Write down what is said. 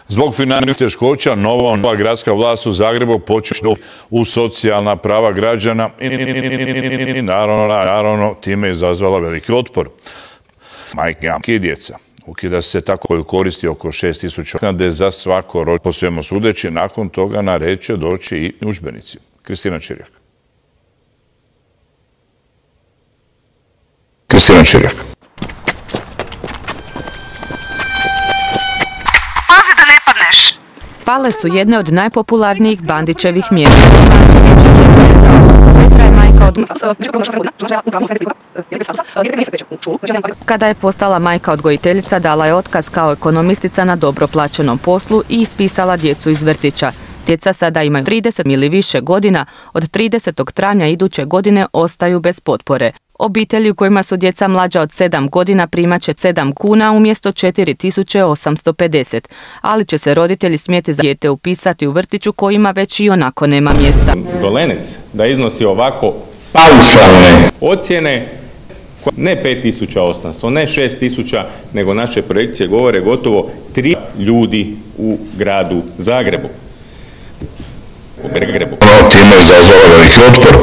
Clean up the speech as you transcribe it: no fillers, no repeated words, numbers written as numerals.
Zbog financijskih teškoća, nova gradska vlast u Zagrebu počela u socijalna prava građana i naravno time je izazvala veliki otpor. Majke i djeca. Ukida se tako koju koristi oko 6.000 naknade za svako rođenje. Po svemu sudeći, nakon toga na red će doći i udžbenici. Kristina Čirjak. Pale su jedne od najpopularnijih Bandićevih mjera. Kada je postala majka odgojiteljica, dala je otkaz kao ekonomistica na dobro plaćenom poslu i ispisala djecu iz vrtića. Djeca sada imaju 30 ili više godina, od 30. travnja iduće godine ostaju bez potpore. Obitelji u kojima su djeca mlađa od 7 godina primat će 7 kuna umjesto 4.850, ali će se roditelji smjeti za dijete upisati u vrtiću kojima već i onako nema mjesta. Dolenec da iznosi ovako paušalne ocjene, ne 5.800, ne 6.000, nego naše projekcije govore gotovo 3 ljudi u gradu Zagrebu. Time je izazvala veliki otpor.